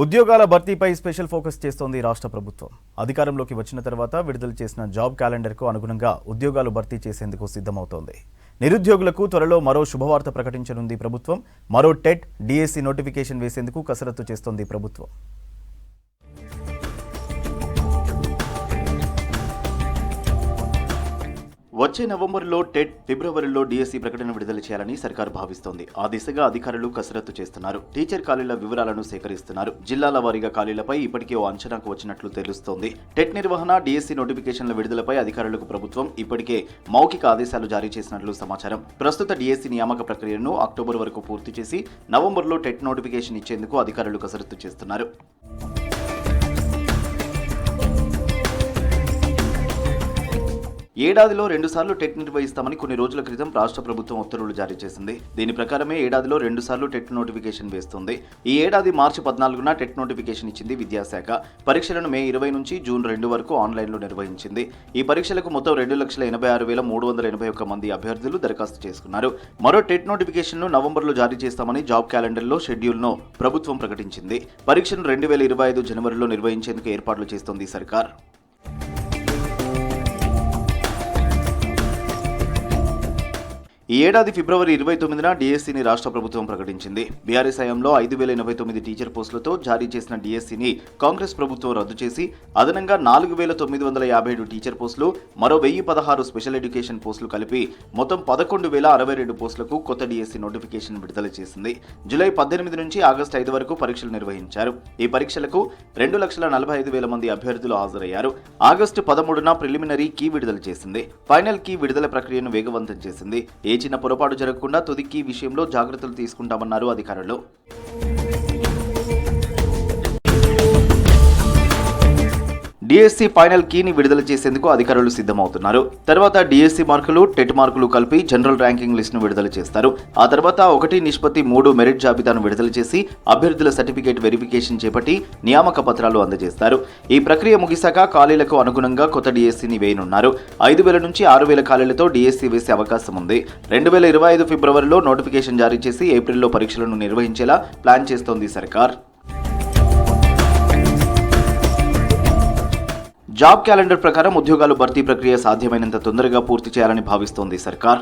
ఉద్యోగాల భర్తీపై special focus చేస్తోంది రాష్ట్ర ప్రభుత్వం. అధికారంలోకి వచ్చిన తర్వాత విడుదల చేసిన జాబ్ క్యాలెండర్కు అనుగుణంగా ఉద్యోగాలు భర్తీ చేసేందుకు సిద్ధమవుతోంది. నిరుద్యోగులకు త్వరలో మరో శుభవార్త ప్రకటించనుంది ప్రభుత్వం. మరో టెట్, డిఎస్సి నోటిఫికేషన్ వేసేందుకు కసరత్తు చేస్తోంది ప్రభుత్వం. వచ్చే నవంబర్లో టెట్, ఫిబ్రవరిలో డిఎస్సి ప్రకటన విడుదల చేయాలని సర్కార్ భావిస్తోంది. ఆ దిశగా అధికారులు కసరత్తు చేస్తున్నారు. టీచర్ ఖాళీల వివరాలను సేకరిస్తున్నారు. జిల్లాల వారీగా ఖాళీలపై ఇప్పటికే ఓ అంచనాకు వచ్చినట్లు తెలుస్తోంది. టెట్ నిర్వహణ, డిఎస్సి నోటిఫికేషన్ల విడుదలపై అధికారులకు ప్రభుత్వం ఇప్పటికే మౌఖిక ఆదేశాలు జారీ చేసినట్లు సమాచారం. ప్రస్తుత డిఎస్సి నియామక ప్రక్రియను అక్టోబర్ వరకు పూర్తి చేసి నవంబర్లో టెట్ నోటిఫికేషన్ ఇచ్చేందుకు అధికారులు కసరత్తు చేస్తున్నారు. ఏడాదిలో 2 సార్లు టెట్ నిర్వహిస్తామని కొన్ని రోజుల క్రితం రాష్ట్ర ప్రభుత్వం ఉత్తర్వులు జారీ చేసింది. దీని ప్రకారమే ఏడాదిలో 2 సార్లు టెట్ నోటిఫికేషన్ వేస్తుంది. ఈ ఏడాది మార్చి 14న టెట్ నోటిఫికేషన్ ఇచ్చింది విద్యాశాఖ. పరీక్షలను మే 20 నుంచి జూన్ 2 వరకు ఆన్లైన్లో నిర్వహించింది. ఈ పరీక్షలకు మొత్తం 2,86,381 మంది అభ్యర్థులు దరఖాస్తు చేసుకున్నారు. మరో టెట్ నోటిఫికేషన్ను నవంబర్లో జారీ చేస్తామని జాబ్ క్యాలెండర్లో షెడ్యూల్ను ప్రభుత్వం ప్రకటించింది. పరీక్షను 2025 జనవరిలో నిర్వహించేందుకు ఏర్పాట్లు చేస్తోంది సర్కార్. ఈ ఏడాది ఫిబ్రవరి 29న డిఎస్సిని రాష్ట్ర ప్రభుత్వం ప్రకటించింది. బీఆర్ఎస్ హయాంలో 5,089 టీచర్ పోస్టులతో జారీ చేసిన డిఎస్సిని కాంగ్రెస్ ప్రభుత్వం రద్దు చేసి అదనంగా 4,957 టీచర్ పోస్టులు, మరో 1,016 స్పెషల్ ఎడ్యుకేషన్ పోస్టులు కలిపి మొత్తం 11,062 పోస్టులకు కొత్త డిఎస్సి నోటిఫికేషన్ విడుదల చేసింది. జూలై 18 నుంచి ఆగస్టు 5 వరకు పరీక్షలు నిర్వహించారు. ఈ పరీక్షలకు 2,45,000 మంది అభ్యర్థులు హాజరయ్యారు. ఆగస్టు 13న ప్రిలిమినరీ కీ విడుదల చేసింది. ఫైనల్ కీ విడుదల ప్రక్రియను వేగవంతం చేసింది. చిన్న పొరపాటు జరగకుండా తుది కీ విషయంలో జాగ్రత్తలు తీసుకుంటామన్నారు అధికారులు. డిఎస్సి ఫైనల్ కీని విడుదల చేసేందుకు అధికారులు సిద్ధమవుతున్నారు. తర్వాత డిఎస్సి మార్కులు, టెట్ మార్కులు కలిపి జనరల్ ర్యాంకింగ్ లిస్టును విడుదల చేస్తారు. ఆ తర్వాత 1:3 మెరిట్ జాబితాను విడుదల చేసి అభ్యర్థుల సర్టిఫికేట్ వెరిఫికేషన్ చేపట్టి నియామక పత్రాలు అందజేస్తారు. ఈ ప్రక్రియ ముగిశాక ఖాళీలకు అనుగుణంగా కొత్త డిఎస్సిని వేయనున్నారు. 5,000 నుంచి 6,000 ఖాళీలతో డిఎస్సి వేసే అవకాశం ఉంది. 2025 ఫిబ్రవరిలో నోటిఫికేషన్ జారీ చేసి ఏప్రిల్లో పరీక్షలను నిర్వహించేలా ప్లాన్ చేస్తోంది సర్కార్. జాబ్ క్యాలెండర్ ప్రకారం ఉద్యోగాలు భర్తీ ప్రక్రియ సాధ్యమైనంత తొందరగా పూర్తి చేయాలని భావిస్తోంది సర్కార్.